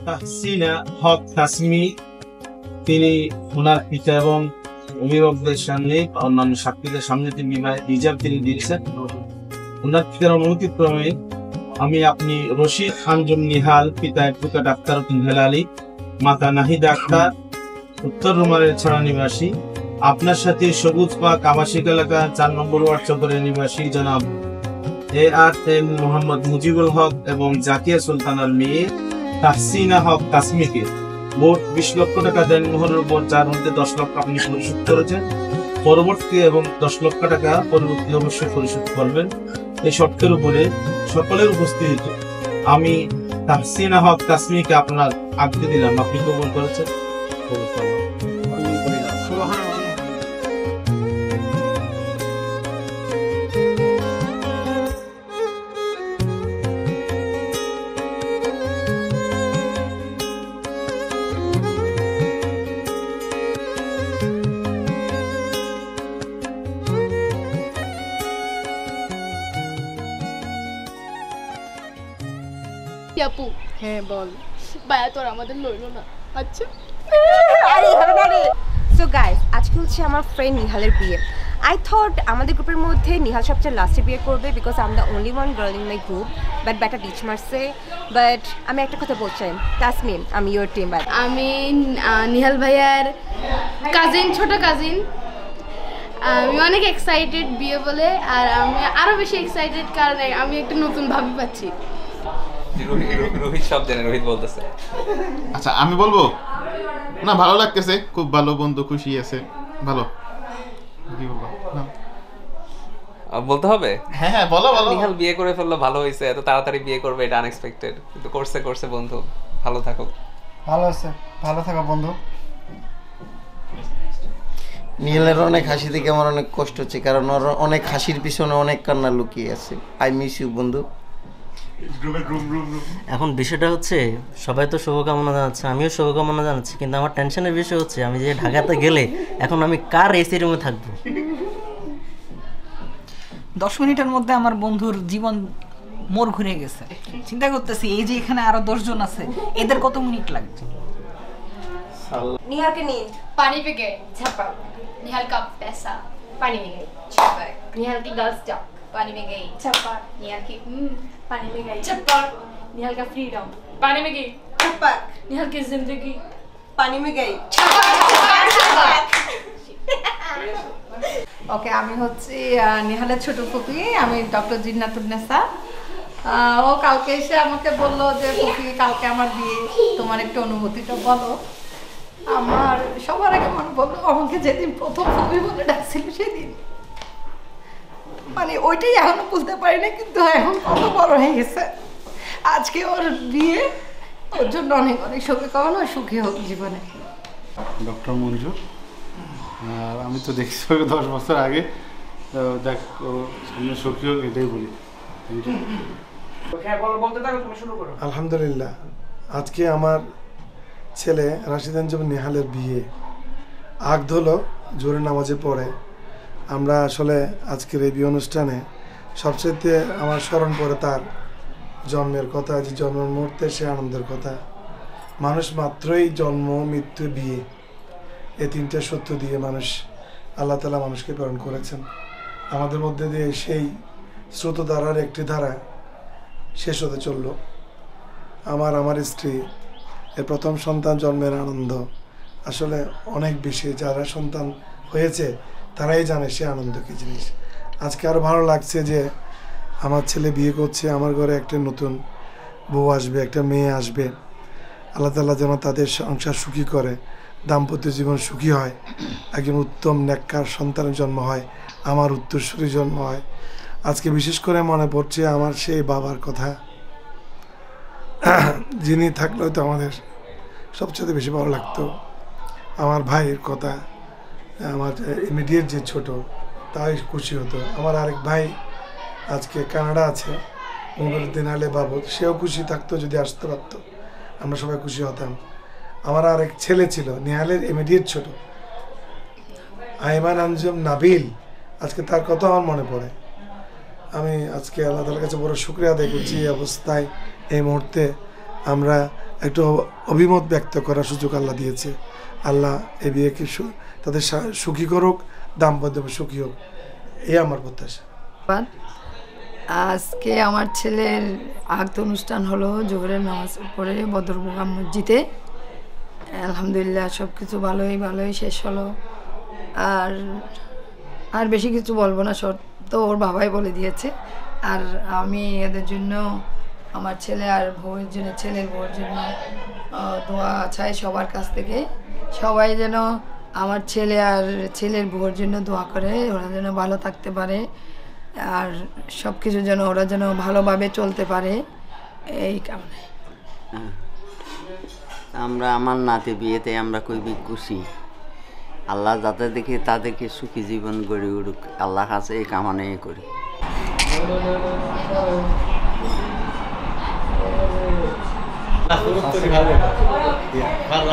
তাহসিনা হক তাসমি, তিনি ওনার পিতা এবং অভিভাবকদের সামনে অন্যান্য সাক্ষীদের সামনে তিনি রিজার্ভ তিনি দিয়েছেন। ওনার পিতার অনুমতিক্রমে আমি আপনি রশিদ আঞ্জুম নিহাল, পিতা অ্যাডভোকেট আখতার উদ্দিন হেলালি, মাতা নাহিদা আক্তার, উত্তর রুমারের ছড়া নিবাসী, আপনার সাথে সবুজ পাক আবাসিক এলাকা 4 নম্বর ওয়ার্ড চত্বরের নিবাসী জনাব ARM মোহাম্মদ মুজিবুল হক এবং জাকিয়া সুলতানার মেয়ে তাহসিনা হক তাসমিকে মোট 20 লক্ষ টাকা দেনমোহরের উপর, যার মধ্যে 10 লক্ষ আপনি পরিশোধ করেছেন, পরবর্তী এবং 10 লক্ষ টাকা পরবর্তী অবশ্যই পরিশোধ করবেন। এই শর্তের উপরে সকলের উপস্থিতিতে আমি তাহসিনা হক তাসমিকে আপনার আজ্ঞা দিলাম, আপনি কবুল করেছেন। আপু হ্যাঁ বল, বায়া তোর আমাদের লইল না। আচ্ছা আরে হবে না রে। সো গাইস, আজকে হচ্ছে আমার ফ্রেন্ড নিহালের বিয়ে। আই থট আমাদের গ্রুপের মধ্যে নিহাল সবচেয়ে লাস্টে বিয়ে করবে, because I am the only one girl in my group. But ব্যাটা টিচ মারছে। বাট আমি একটা কথা বলছি, তাসমিন, আমি ইয়োর টিম। বাট আমি নিহাল ভাইয়ার কাজিন, ছোট কাজিন। আমি অনেক এক্সাইটেড বিয়ে বলে, আর আমি আরো বেশি এক্সাইটেড কারণ আমি একটা নতুন ভাবি পাচ্ছি। রোহিত সব জানে, রোহিত বলতেছে। আচ্ছা আমি বলবো না, ভালো লাগতেছে, খুব ভালো, বন্ধু খুশি আছে, ভালো। কি বলবো না, বলতে হবে? হ্যাঁ হ্যাঁ বলো বলো। নিহাল বিয়ে করে ফেললো, ভালো হয়েছে, এত তাড়াতাড়ি বিয়ে করবে এটা আনএক্সপেক্টেড, কিন্তু করছে বন্ধু, ভালো থাকুক। ভালো আছে, ভালো থাকো বন্ধু। নিহালের অনেক হাসি থেকে আমার অনেক কষ্ট হচ্ছে, কারণ ওর অনেক হাসির পিছনে অনেক কান্না লুকিয়ে আছে। আই মিস ইউ বন্ধু। এখন বিষয়টা হচ্ছে সবাই তো শুভকামনা জানাচ্ছে, আমিও শুভকামনা জানাচ্ছি, কিন্তু আমার টেনশনের বিষয় হচ্ছে আমি যে ঢাকাতে গেলে এখন আমি কার এসি রুমে থাকবো। 10 মিনিটের মধ্যে আমার বন্ধুর জীবন মোড় ঘুরে গেছে। চিন্তা করতেছি এই যে এখানে আরো 10 জন আছে, এদের কত মিনিট লাগবে। निहाल के नींद पानी पे गए, छप्पर। निहाल का पैसा पानी में गई छप्पर। निहाल की गर्ल्स जॉब पानी में गई छप्पर, निहाल की पानी में गई छप्पर, निहाल का फ्रीडम पानी में गई छप्पर। निहाल की जिंदगी पानी में गई ওকে, আমি হচ্ছে নিহালের ছোট ফুপি, আমি ডক্টর জিন্নাতুন্নেসা। ও কালকে এসে আমাকে বললো যে ফুপি কালকে আমার বিয়ে, তোমার একটু অনুভূতিটা বলো। আমার সবার আগে মনে বললো আমাকে যেদিন প্রথম ফুপি বলে ডাকছিল সেদিন, মানে ওইটাই এখনো বুঝতে পারি না, কিন্তু এখন কত বড় হয়ে গেছে। আজকে ওর বিয়ে, ওর জন্য অনেক অনেক শুভকামনা, সুখী হোক জীবনে। ডক্টর মঞ্জু, আর আমি তো দেখছি ওকে 10 বছর আগে, তো দেখ ও সামনে সুখী হোক, এটাই বলি। আলহামদুলিল্লাহ, আজকে আমার ছেলে রাশিদ আঞ্জুম নিহালের বিয়ে। আগ ধুলো জোরে নামাজে পড়ে আমরা আসলে আজকের এই বিয়ে অনুষ্ঠানে সবচেয়ে আমার স্মরণ পড়ে তার জন্মের কথা, যে জন্মের মুহূর্তে সে আনন্দের কথা। মানুষ মাত্রই জন্ম, মৃত্যু, বিয়ে, এই 3টে সত্য দিয়ে মানুষ, আল্লাহ তাআলা মানুষকে প্রেরণ করেছেন। আমাদের মধ্যে দিয়ে সেই স্রোতধারার একটি ধারা শেষ হতে চলল। আমার স্ত্রী এর প্রথম সন্তান জন্মের আনন্দ আসলে অনেক বেশি। যারা সন্তান হয়েছে তারাই জানে সে আনন্দ কী জিনিস। আজকে আরও ভালো লাগছে যে আমার ছেলে বিয়ে করছে, আমার ঘরে একটা নতুন বউ আসবে, একটা মেয়ে আসবে। আল্লাহ তাআলা যেন তাদের সংসার সুখী করে, দাম্পত্য জীবন সুখী হয়, একজন উত্তম নেককার সন্তানের জন্ম হয়, আমার উত্তরসূরি জন্ম হয়। আজকে বিশেষ করে মনে পড়ছে আমার সেই বাবার কথা, যিনি থাকলেও তো আমাদের সবচেয়ে বেশি ভালো লাগতো। আমার ভাইয়ের কথা, আমার ইমিডিয়েট যে ছোট, তাই খুশি হতো। আমার আরেক ভাই আজকে কানাডা আছে, মুগলউদ্দিন আলী বাবু, সেও খুশি থাকতো যদি আসতে পারতো, আমরা সবাই খুশি হতাম। আমার আরেক ছেলে ছিল নিহালের ইমিডিয়েট ছোট, আইমান আঞ্জুম নাবিল, আজকে তার কথা আমার মনে পড়ে। আমি আজকে আল্লাহ তাআলার কাছে বড় শুকরিয়া আদায় করছি এই অবস্থায়, এই মুহূর্তে আমরা একটু অভিমত ব্যক্ত করার সুযোগ আল্লাহ দিয়েছে। আল্লাহ এই বিয়েকে তাদের সুখী করুক, দাম্পত্য সুখী হোক, এই আমার প্রত্যাশা। আজকে আমার ছেলের আগত অনুষ্ঠান হলো জোহরের নামাজ পড়ে বদরমুকাম মসজিদে। আলহামদুলিল্লাহ সব কিছু ভালোই শেষ হলো। আর বেশি কিছু বলবো না, সব তো ওর বাবাই বলে দিয়েছে। আর আমি এদের জন্য, আমার ছেলে আর বউয়ের জন্য, ছেলের বউয়ের জন্য দোয়া চাই সবার কাছ থেকে। সবাই যেন আমার ছেলে আর ছেলের বউয়ের জন্য দোয়া করে, ওরা যেন ভালো থাকতে পারে আর সব কিছু যেন ওরা যেন ভালোভাবে চলতে পারে, এই কারণে। আমরা আমার নাতি বিয়েতে আমরা খুবই খুশি। আল্লাহ যাতে দেখে তাদেরকে সুখী জীবন গড়ে উঠুক, আল্লাহ কাছে এই কামনাই করি। ভালো